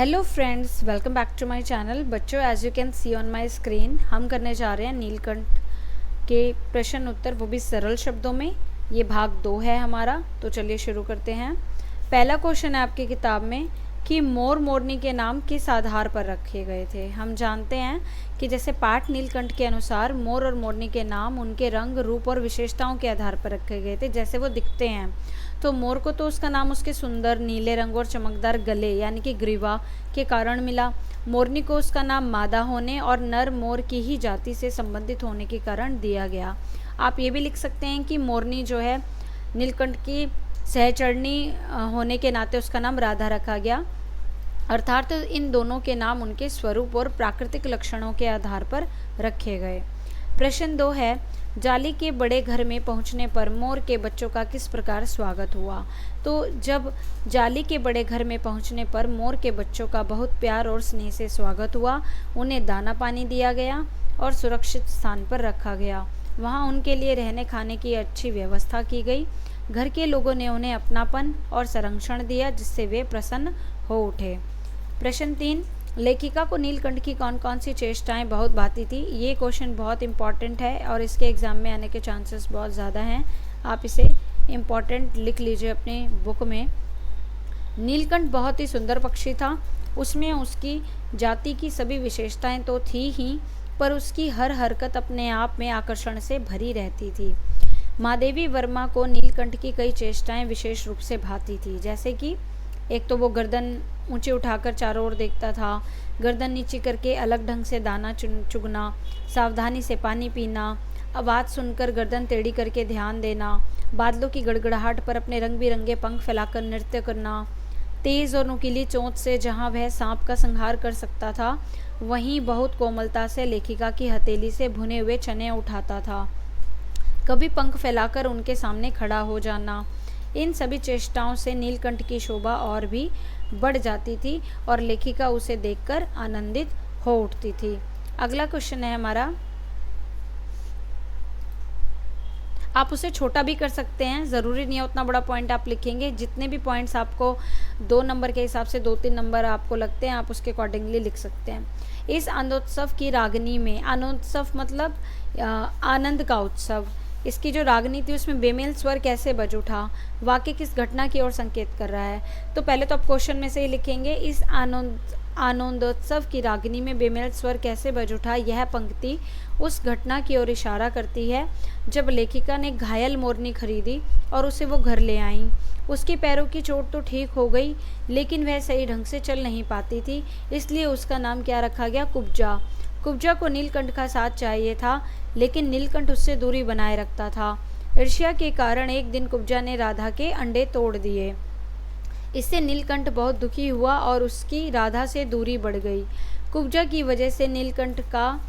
Hello friends, welcome back to my channel. बच्चों, as you can see on my screen हम करने जा रहे हैं नीलकंठ के प्रश्न उत्तर, वो भी सरल शब्दों में। ये भाग 2 है हमारा, तो चलिए शुरू करते हैं। पहला क्वेश्चन है आपकी किताब में कि मोर मोरनी के नाम किस आधार पर रखे गए थे। हम जानते हैं कि जैसे पाठ नीलकंठ के अनुसार मोर और मोरनी के नाम उनके रंग, रूप और विशेषताओं के आधार पर रखे गए थे, जैसे वो दिखते हैं। तो मोर को तो उसका नाम उसके सुंदर नीले रंग और चमकदार गले यानी कि ग्रीवा के कारण मिला। मोरनी को उसका नाम मादा होने और नर मोर की ही जाति से संबंधित होने के कारण दिया गया। आप ये भी लिख सकते हैं कि मोरनी जो है नीलकंठ की सहचरणी होने के नाते उसका नाम राधा रखा गया। अर्थात इन दोनों के नाम उनके स्वरूप और प्राकृतिक लक्षणों के आधार पर रखे गए। प्रश्न 2 है, जाली के बड़े घर में पहुंचने पर मोर के बच्चों का किस प्रकार स्वागत हुआ। तो जब जाली के बड़े घर में पहुंचने पर मोर के बच्चों का बहुत प्यार और स्नेह से स्वागत हुआ। उन्हें दाना पानी दिया गया और सुरक्षित स्थान पर रखा गया। वहां उनके लिए रहने खाने की अच्छी व्यवस्था की गई। घर के लोगों ने उन्हें अपनापन और संरक्षण दिया, जिससे वे प्रसन्न हो उठे। प्रश्न 3, लेखिका को नीलकंठ की कौन कौन सी चेष्टाएं बहुत भाती थी। ये क्वेश्चन बहुत इंपॉर्टेंट है और इसके एग्ज़ाम में आने के चांसेस बहुत ज़्यादा हैं। आप इसे इम्पॉर्टेंट लिख लीजिए अपने बुक में। नीलकंठ बहुत ही सुंदर पक्षी था। उसमें उसकी जाति की सभी विशेषताएं तो थी ही, पर उसकी हर हरकत अपने आप में आकर्षण से भरी रहती थी। महादेवी वर्मा को नीलकंठ की कई चेष्टाएं विशेष रूप से भाती थी, जैसे कि एक तो वो गर्दन ऊंचे उठाकर चारों ओर देखता था, गर्दन नीचे करके अलग ढंग से दाना चुगना, सावधानी से पानी पीना, आवाज़ सुनकर गर्दन टेढ़ी करके ध्यान देना, बादलों की गड़गड़ाहट पर अपने रंग बिरंगे पंख फैलाकर नृत्य करना, तेज़ और नुकीली चोंच से जहाँ वह सांप का संहार कर सकता था, वहीं बहुत कोमलता से लेखिका की हथेली से भुने हुए चने उठाता था, कभी पंख फैलाकर उनके सामने खड़ा हो जाना। इन सभी चेष्टाओं से नीलकंठ की शोभा और भी बढ़ जाती थी और लेखिका उसे देखकर आनंदित हो उठती थी। अगला क्वेश्चन है हमारा, आप उसे छोटा भी कर सकते हैं, ज़रूरी नहीं है उतना बड़ा पॉइंट आप लिखेंगे। जितने भी पॉइंट्स आपको 2 नंबर के हिसाब से 2-3 नंबर आपको लगते हैं, आप उसके अकॉर्डिंगली लिख सकते हैं। इस आनंदोत्सव की रागनी में, आनंदोत्सव मतलब आनंद का उत्सव, इसकी जो रागनी थी उसमें बेमेल स्वर कैसे बज उठा, वाक्य किस घटना की ओर संकेत कर रहा है। तो पहले तो आप क्वेश्चन में से ही लिखेंगे, इस आनंदोत्सव की रागनी में बेमेल स्वर कैसे बज उठा। यह पंक्ति उस घटना की ओर इशारा करती है जब लेखिका ने घायल मोरनी खरीदी और उसे वो घर ले आई। उसके पैरों की चोट तो ठीक हो गई, लेकिन वह सही ढंग से चल नहीं पाती थी, इसलिए उसका नाम क्या रखा गया, कुब्जा। कुब्जा को नीलकंठ का साथ चाहिए था, लेकिन नीलकंठ उससे दूरी बनाए रखता था। ईर्ष्या के कारण एक दिन कुब्जा ने राधा के अंडे तोड़ दिए। इससे नीलकंठ बहुत दुखी हुआ और उसकी राधा से दूरी बढ़ गई। कुब्जा की वजह से नीलकंठ का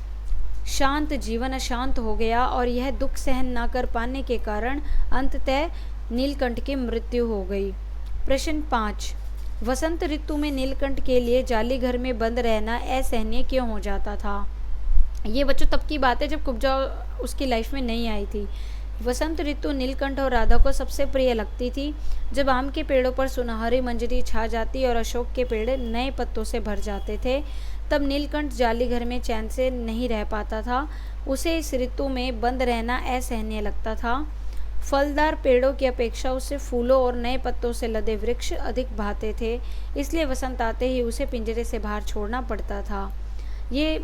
शांत जीवन अशांत हो गया और यह दुख सहन न कर पाने के कारण अंततः नीलकंठ की मृत्यु हो गई। प्रश्न 5, वसंत ऋतु में नीलकंठ के लिए जाली घर में बंद रहना असहनीय क्यों हो जाता था। ये बच्चों तब की बात है जब कुब्जा उसकी लाइफ में नहीं आई थी। वसंत ऋतु नीलकंठ और राधा को सबसे प्रिय लगती थी, जब आम के पेड़ों पर सुनहरी मंजरी छा जाती और अशोक के पेड़ नए पत्तों से भर जाते थे। तब नीलकंठ जाली घर में चैन से नहीं रह पाता था। उसे इस ऋतु में बंद रहना असहनीय लगता था। फलदार पेड़ों की अपेक्षा उसे फूलों और नए पत्तों से लदे वृक्ष अधिक भाते थे, इसलिए वसंत आते ही उसे पिंजरे से बाहर छोड़ना पड़ता था। ये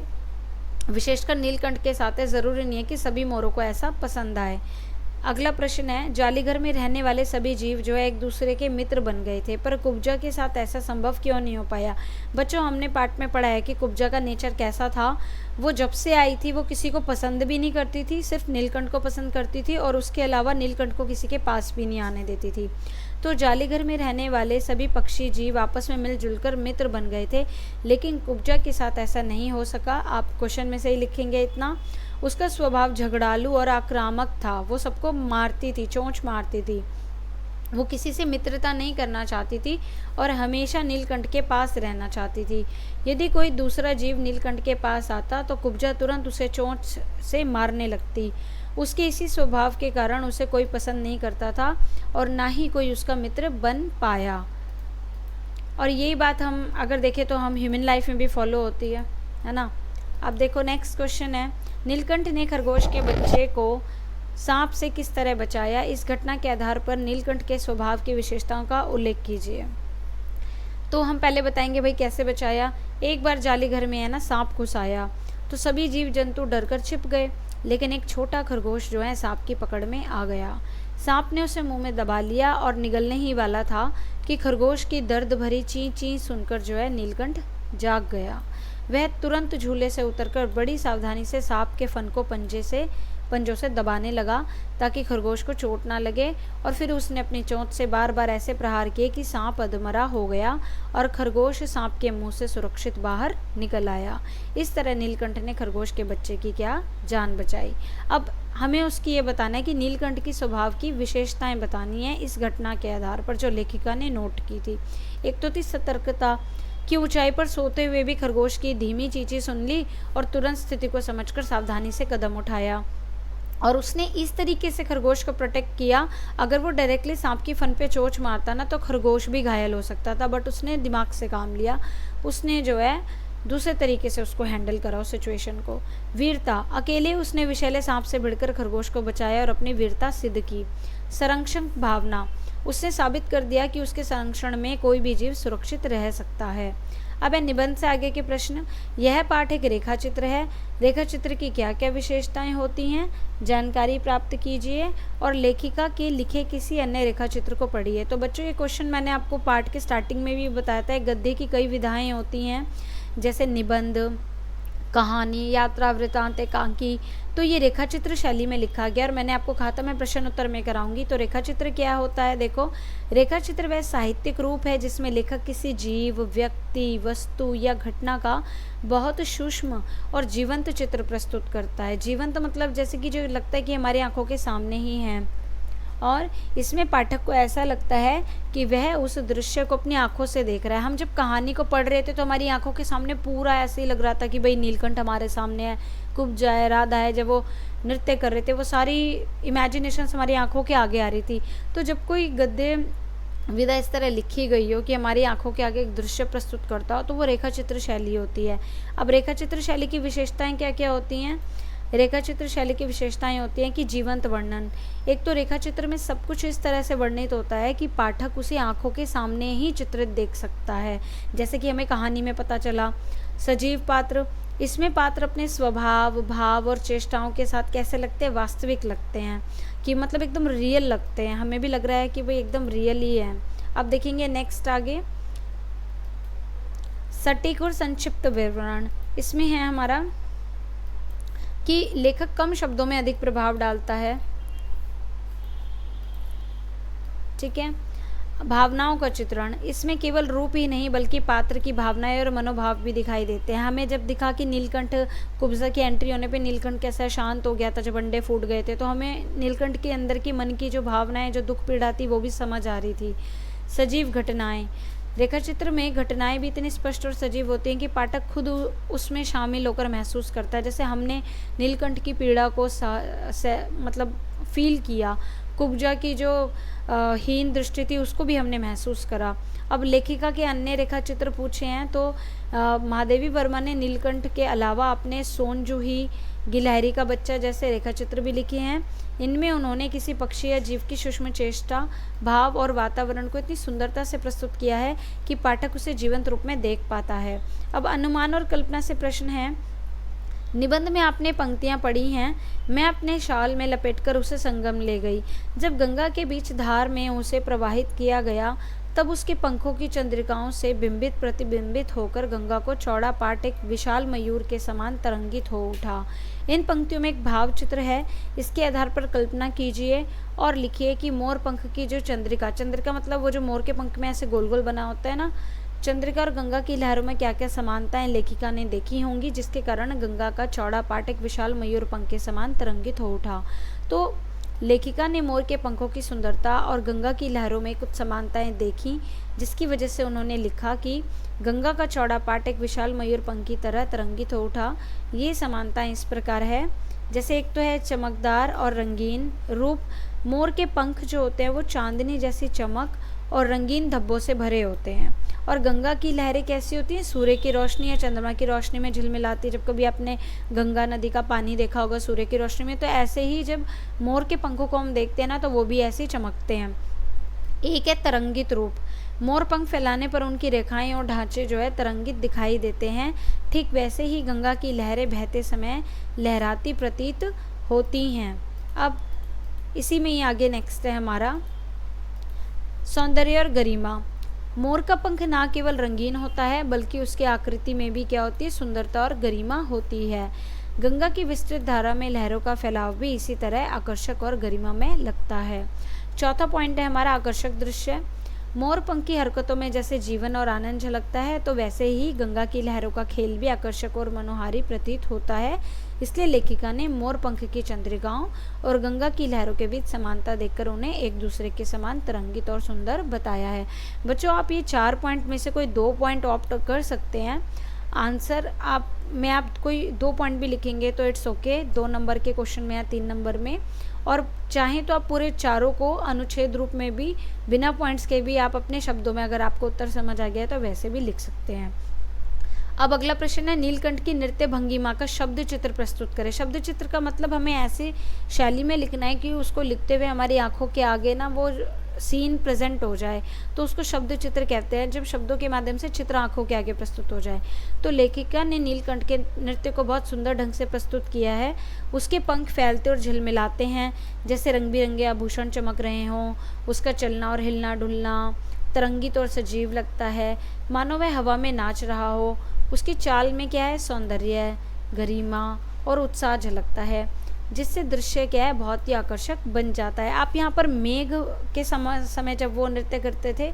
विशेषकर नीलकंठ के साथ है, ज़रूरी नहीं है कि सभी मोरों को ऐसा पसंद आए। अगला प्रश्न है, जालीघर में रहने वाले सभी जीव जो है एक दूसरे के मित्र बन गए थे, पर कुब्जा के साथ ऐसा संभव क्यों नहीं हो पाया। बच्चों, हमने पाठ में पढ़ा है कि कुब्जा का नेचर कैसा था। वो जब से आई थी वो किसी को पसंद भी नहीं करती थी, सिर्फ नीलकंठ को पसंद करती थी और उसके अलावा नीलकंठ को किसी के पास भी नहीं आने देती थी। तो जालीघर में रहने वाले सभी पक्षी जीव आपस में मिलजुल कर मित्र बन गए थे, लेकिन कुब्जा के साथ ऐसा नहीं हो सका। आप क्वेश्चन में से ही लिखेंगे इतना। उसका स्वभाव झगड़ालू और आक्रामक था। वो सबको मारती थी, चोंच मारती थी। वो किसी से मित्रता नहीं करना चाहती थी और हमेशा नीलकंठ के पास रहना चाहती थी। यदि कोई दूसरा जीव नीलकंठ के पास आता तो कुब्जा तुरंत उसे चोंच से मारने लगती। उसके इसी स्वभाव के कारण उसे कोई पसंद नहीं करता था और ना ही कोई उसका मित्र बन पाया। और यही बात हम अगर देखें तो हम ह्यूमन लाइफ में भी फॉलो होती है ना। अब देखो नेक्स्ट क्वेश्चन है, नीलकंठ ने खरगोश के बच्चे को सांप से किस तरह बचाया? इस घटना के आधार पर नीलकंठ के स्वभाव की विशेषताओं का उल्लेख कीजिए। तो हम पहले बताएंगे भाई कैसे बचाया। एक बार जाली घर में है ना सांप घुस आया तो सभी जीव जंतु डरकर छिप गए, लेकिन एक छोटा खरगोश जो है सांप की पकड़ में आ गया। सांप ने उसे मुंह में दबा लिया और निगलने ही वाला था कि खरगोश की दर्द भरी ची ची सुनकर जो है नीलकंठ जाग गया। वह तुरंत झूले से उतरकर बड़ी सावधानी से सांप के फन को पंजों से दबाने लगा ताकि खरगोश को चोट ना लगे, और फिर उसने अपनी चोंच से बार बार ऐसे प्रहार किए कि सांप अधमरा हो गया और खरगोश सांप के मुंह से सुरक्षित बाहर निकल आया। इस तरह नीलकंठ ने खरगोश के बच्चे की क्या जान बचाई। अब हमें उसकी ये बताना है कि नीलकंठ की स्वभाव की विशेषताएं बतानी है इस घटना के आधार पर जो लेखिका ने नोट की थी। एक तो थी सतर्कता, कि ऊंचाई पर सोते हुए भी खरगोश की धीमी चींची सुन ली और तुरंत स्थिति को समझकर सावधानी से कदम उठाया, और उसने इस तरीके से खरगोश को प्रोटेक्ट किया। अगर वो डायरेक्टली सांप की फन पे चोंच मारता ना तो खरगोश भी घायल हो सकता था, बट उसने दिमाग से काम लिया, उसने जो है दूसरे तरीके से उसको हैंडल करा उस सिचुएशन को। वीरता, अकेले उसने विषैले सांप से भिड़कर खरगोश को बचाया और अपनी वीरता सिद्ध की। संरक्षण भावना, उसने साबित कर दिया कि उसके संरक्षण में कोई भी जीव सुरक्षित रह सकता है। अब है निबंध से आगे के प्रश्न। यह पाठ एक रेखा चित्र है, रेखा चित्र की क्या क्या विशेषताएं होती हैं, जानकारी प्राप्त कीजिए और लेखिका के लिखे किसी अन्य रेखा चित्र को पढ़िए। तो बच्चों ये क्वेश्चन मैंने आपको पाठ के स्टार्टिंग में भी बताया था। गद्य की कई विधाएं होती हैं जैसे निबंध, कहानी, यात्रा, वृत्तांत, एकांकी, तो ये रेखाचित्र शैली में लिखा गया और मैंने आपको कहा था मैं प्रश्न उत्तर में कराऊंगी। तो रेखाचित्र क्या होता है? देखो, रेखाचित्र वह साहित्यिक रूप है जिसमें लेखक किसी जीव, व्यक्ति, वस्तु या घटना का बहुत सूक्ष्म और जीवंत चित्र प्रस्तुत करता है। जीवंत मतलब जैसे कि जो लगता है कि हमारी आंखों के सामने ही है, और इसमें पाठक को ऐसा लगता है कि वह उस दृश्य को अपनी आंखों से देख रहा है। हम जब कहानी को पढ़ रहे थे तो हमारी आंखों के सामने पूरा ऐसे ही लग रहा था कि भाई नीलकंठ हमारे सामने है, कुब्जा है, राधा है। जब वो नृत्य कर रहे थे वो सारी इमेजिनेशन हमारी आंखों के आगे आ रही थी। तो जब कोई गद्य विधा इस तरह लिखी गई हो कि हमारी आंखों के आगे एक दृश्य प्रस्तुत करता हो तो वो रेखाचित्र शैली होती है। अब रेखाचित्र शैली की विशेषताएं क्या क्या होती हैं? रेखाचित्र शैली की विशेषताएं होती हैं कि जीवंत वर्णन। एक तो रेखाचित्र में सब कुछ इस तरह से वर्णित होता है कि पाठक उसे आंखों के सामने ही चित्रित देख सकता है, जैसे कि हमें कहानी में पता चला। सजीव पात्र, इसमें पात्र अपने स्वभाव, भाव और चेष्टाओं के साथ कैसे लगते हैं? वास्तविक लगते हैं, कि मतलब एकदम रियल लगते हैं, हमें भी लग रहा है कि भाई एकदम रियल ही है। अब देखेंगे नेक्स्ट आगे, सटीक और संक्षिप्त विवरण। इसमें है हमारा कि लेखक कम शब्दों में अधिक प्रभाव डालता है, ठीक है। भावनाओं का चित्रण, इसमें केवल रूप ही नहीं बल्कि पात्र की भावनाएं और मनोभाव भी दिखाई देते हैं। हमें जब दिखा कि नीलकंठ, कुब्जा की एंट्री होने पे नीलकंठ कैसा शांत हो गया था जब अंडे फूट गए थे, तो हमें नीलकंठ के अंदर की मन की जो भावनाएं, जो दुख पीड़ा थी वो भी समझ आ रही थी। सजीव घटनाएं, रेखाचित्र में घटनाएं भी इतनी स्पष्ट और सजीव होती हैं कि पाठक खुद उसमें शामिल होकर महसूस करता है। जैसे हमने नीलकंठ की पीड़ा को मतलब फील किया, कुब्जा की जो हीन दृष्टि थी उसको भी हमने महसूस करा। अब लेखिका के अन्य रेखाचित्र पूछे हैं तो महादेवी वर्मा ने नीलकंठ के अलावा अपने सोनजूही, गिलहरी का बच्चा जैसे रेखाचित्र भी लिखे हैं। इनमें उन्होंने किसी पक्षी या जीव की सूक्ष्म चेष्टा, भाव और वातावरण को इतनी सुंदरता से प्रस्तुत किया है कि पाठक उसे जीवंत रूप में देख पाता है। अब अनुमान और कल्पना से प्रश्न है। निबंध में आपने पंक्तियां पढ़ी हैं, मैं अपने शाल में लपेटकर उसे संगम ले गई। जब गंगा के बीच धार में उसे प्रवाहित किया गया तब उसके पंखों की चंद्रिकाओं से बिंबित प्रतिबिंबित होकर गंगा को चौड़ा पाट एक विशाल मयूर के समान तरंगित हो उठा। इन पंक्तियों में एक भाव चित्र है, इसके आधार पर कल्पना कीजिए और लिखिए कि मोर पंख की जो चंद्रिका, चंद्रिका मतलब वो जो मोर के पंख में ऐसे गोल गोल बना होता है ना, चंद्रिका और गंगा की लहरों में क्या क्या समानताएं लेखिका ने देखी होंगी जिसके कारण गंगा का चौड़ा पाट एक विशाल मयूर पंख के समान तरंगित हो उठा। तो लेखिका ने मोर के पंखों की सुंदरता और गंगा की लहरों में कुछ समानताएं देखी जिसकी वजह से उन्होंने लिखा कि गंगा का चौड़ा पाट एक विशाल मयूर पंख की तरह तरंगित हो उठा। ये समानताएं इस प्रकार है, जैसे एक तो है चमकदार और रंगीन रूप। मोर के पंख जो होते हैं वो चांदनी जैसी चमक और रंगीन धब्बों से भरे होते हैं। और गंगा की लहरें कैसी होती हैं? सूर्य की रोशनी या चंद्रमा की रोशनी में झिलमिलाती है। जब कभी आपने गंगा नदी का पानी देखा होगा सूर्य की रोशनी में, तो ऐसे ही जब मोर के पंखों को हम देखते हैं ना, तो वो भी ऐसे ही चमकते हैं। एक है तरंगित रूप। मोर पंख फैलाने पर उनकी रेखाएं और ढांचे जो है तरंगित दिखाई देते हैं। ठीक वैसे ही गंगा की लहरें बहते समय लहराती प्रतीत होती हैं। अब इसी में ही आगे नेक्स्ट है हमारा सौंदर्य और गरिमा। मोर का पंख ना केवल रंगीन होता है बल्कि उसकी आकृति में भी क्या होती है? सुंदरता और गरिमा होती है। गंगा की विस्तृत धारा में लहरों का फैलाव भी इसी तरह आकर्षक और गरिमा में लगता है। चौथा पॉइंट है हमारा आकर्षक दृश्य। मोर पंख की हरकतों में जैसे जीवन और आनंद झलकता है, तो वैसे ही गंगा की लहरों का खेल भी आकर्षक और मनोहारी प्रतीत होता है। इसलिए लेखिका ने मोर पंख की चंद्रिकाओं और गंगा की लहरों के बीच समानता देखकर उन्हें एक दूसरे के समान तरंगित और सुंदर बताया है। बच्चों, आप ये 4 पॉइंट में से कोई 2 पॉइंट ऑप्ट कर सकते हैं। आंसर आप कोई 2 पॉइंट भी लिखेंगे तो इट्स ओके, 2 नंबर के क्वेश्चन में या 3 नंबर में, और चाहें तो आप पूरे चारों को अनुच्छेद रूप में भी बिना पॉइंट्स के भी आप अपने शब्दों में, अगर आपको उत्तर समझ आ गया है तो वैसे भी लिख सकते हैं। अब अगला प्रश्न है, नीलकंठ की नृत्य भंगिमा का शब्द चित्र प्रस्तुत करें। शब्द चित्र का मतलब हमें ऐसी शैली में लिखना है कि उसको लिखते हुए हमारी आंखों के आगे ना वो सीन प्रेजेंट हो जाए, तो उसको शब्द चित्र कहते हैं, जब शब्दों के माध्यम से चित्र आंखों के आगे प्रस्तुत हो जाए। तो लेखिका ने नीलकंठ के नृत्य को बहुत सुंदर ढंग से प्रस्तुत किया है। उसके पंख फैलते और झिलमिलाते हैं, जैसे रंग बिरंगे आभूषण चमक रहे हों। उसका चलना और हिलना डुलना तरंगित और सजीव लगता है, मानो वह हवा में नाच रहा हो। उसकी चाल में क्या है? सौंदर्य, गरिमा और उत्साह झलकता है, जिससे दृश्य क्या है? बहुत ही आकर्षक बन जाता है। आप यहाँ पर मेघ के समय जब वो नृत्य करते थे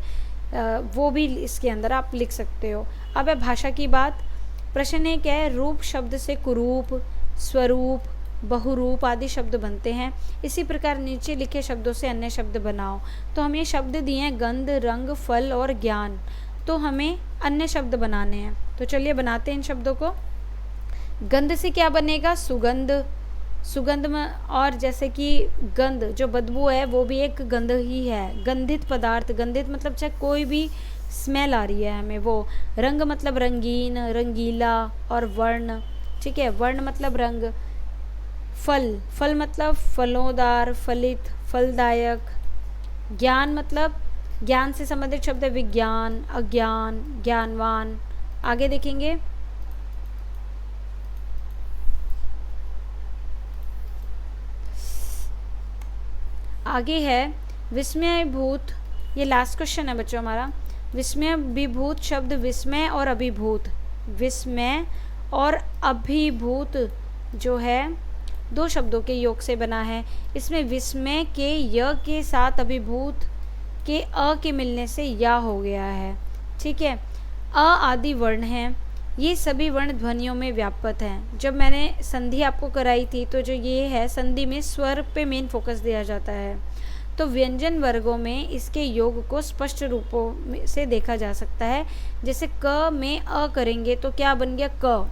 वो भी इसके अंदर आप लिख सकते हो। अब है भाषा की बात। प्रश्न है क्या है? रूप शब्द से कुरूप, स्वरूप, बहुरूप आदि शब्द बनते हैं। इसी प्रकार नीचे लिखे शब्दों से अन्य शब्द बनाओ। तो हम ये शब्द दिए हैं गंध, रंग, फल और ज्ञान, तो हमें अन्य शब्द बनाने हैं। तो चलिए बनाते हैं इन शब्दों को। गंध से क्या बनेगा? सुगंध। सुगंध में, और जैसे कि गंध जो बदबू है वो भी एक गंध ही है। गंधित पदार्थ, गंधित मतलब चाहे कोई भी स्मेल आ रही है हमें वो। रंग मतलब रंगीन, रंगीला और वर्ण, ठीक है, वर्ण मतलब रंग। फल, फल मतलब फलोदार, फलित, फलदायक। ज्ञान मतलब ज्ञान से संबंधित शब्द है विज्ञान, अज्ञान, ज्ञानवान। आगे देखेंगे, आगे है विस्मयभूत। ये लास्ट क्वेश्चन है बच्चों हमारा। विस्मयभूत शब्द विस्मय और अभिभूत, विस्मय और अभिभूत जो है 2 शब्दों के योग से बना है। इसमें विस्मय के य के साथ अभिभूत के अ के मिलने से या हो गया है, ठीक है। अ आदि वर्ण हैं, ये सभी वर्ण ध्वनियों में व्याप्त हैं। जब मैंने संधि आपको कराई थी तो जो ये है संधि में स्वर पे मेन फोकस दिया जाता है। तो व्यंजन वर्गों में इसके योग को स्पष्ट रूपों से देखा जा सकता है। जैसे क में अ करेंगे तो क्या बन गया? क,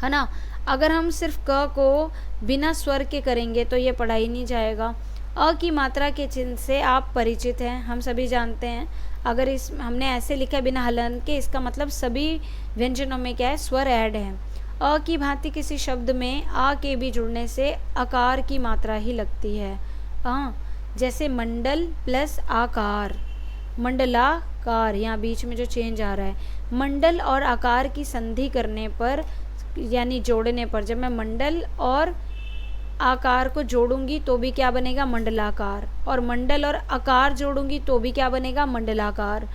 है ना। अगर हम सिर्फ क को बिना स्वर के करेंगे तो ये पढ़ा ही नहीं जाएगा। अ की मात्रा के चिन्ह से आप परिचित हैं, हम सभी जानते हैं। अगर इस हमने ऐसे लिखा है बिना हलन के, इसका मतलब सभी व्यंजनों में क्या है? स्वर ऐड है। अ की भांति किसी शब्द में आ के भी जुड़ने से आकार की मात्रा ही लगती है। हाँ, जैसे मंडल प्लस आकार, मंडलाकार, यहाँ बीच में जो चेंज आ रहा है। मंडल और आकार की संधि करने पर यानी जोड़ने पर, जब मैं मंडल और आकार को जोड़ूंगी तो भी क्या बनेगा? मंडलाकार। और मंडल और आकार जोड़ूंगी तो भी क्या बनेगा? मंडलाकार।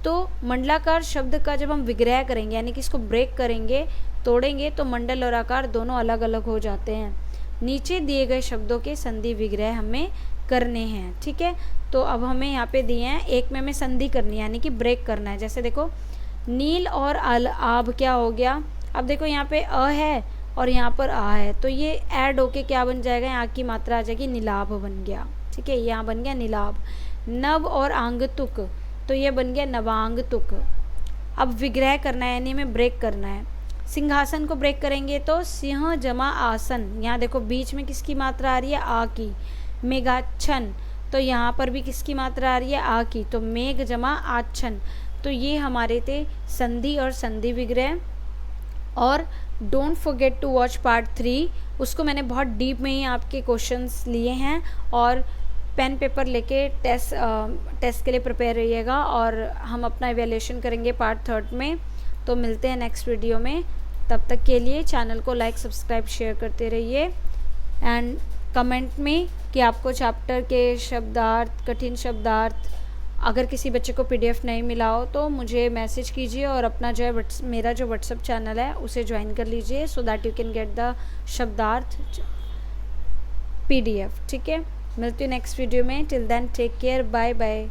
तो मंडलाकार शब्द का जब हम विग्रह करेंगे यानी कि इसको ब्रेक करेंगे, तोड़ेंगे, तो मंडल और आकार दोनों अलग अलग हो जाते हैं। नीचे दिए गए शब्दों के संधि विग्रह हमें करने हैं, ठीक है। तो अब हमें यहाँ पे दिए हैं, एक में हमें संधि करनी है यानी कि ब्रेक करना है। जैसे देखो नील और आब क्या हो गया? अब देखो यहाँ पे अ है और यहाँ पर आ है, तो ये ऐड होके क्या बन जाएगा? यहाँ की मात्रा आ जाएगी, नीलाभ बन गया, ठीक है, यहाँ बन गया नीलाभ। नव और आंगतुक, तो ये बन गया नवांगतुक। अब विग्रह करना है यानी हमें ब्रेक करना है। सिंहासन को ब्रेक करेंगे तो सिंह जमा आसन, यहाँ देखो बीच में किसकी मात्रा आ रही है? आ की। मेघाच्छन, तो यहाँ पर भी किसकी मात्रा आ रही है, आ की, तो मेघ जमा आच्छन। तो ये हमारे थे संधि और संधि विग्रह। और don't forget to watch part 3, उसको मैंने बहुत डीप में ही आपके क्वेश्चंस लिए हैं। और पेन पेपर लेके टेस्ट के लिए प्रिपेयर रहिएगा, और हम अपना इवैल्यूएशन करेंगे पार्ट 3 में। तो मिलते हैं नेक्स्ट वीडियो में, तब तक के लिए चैनल को लाइक सब्सक्राइब शेयर करते रहिए। एंड कमेंट में कि आपको चैप्टर के शब्दार्थ, कठिन शब्दार्थ, अगर किसी बच्चे को PDF नहीं मिला हो तो मुझे मैसेज कीजिए, और अपना जो है मेरा जो व्हाट्सएप चैनल है उसे ज्वाइन कर लीजिए, so that you can get the शब्दार्थ PDF। ठीक है, मिलती हूँ नेक्स्ट वीडियो में। Till then take care, bye bye.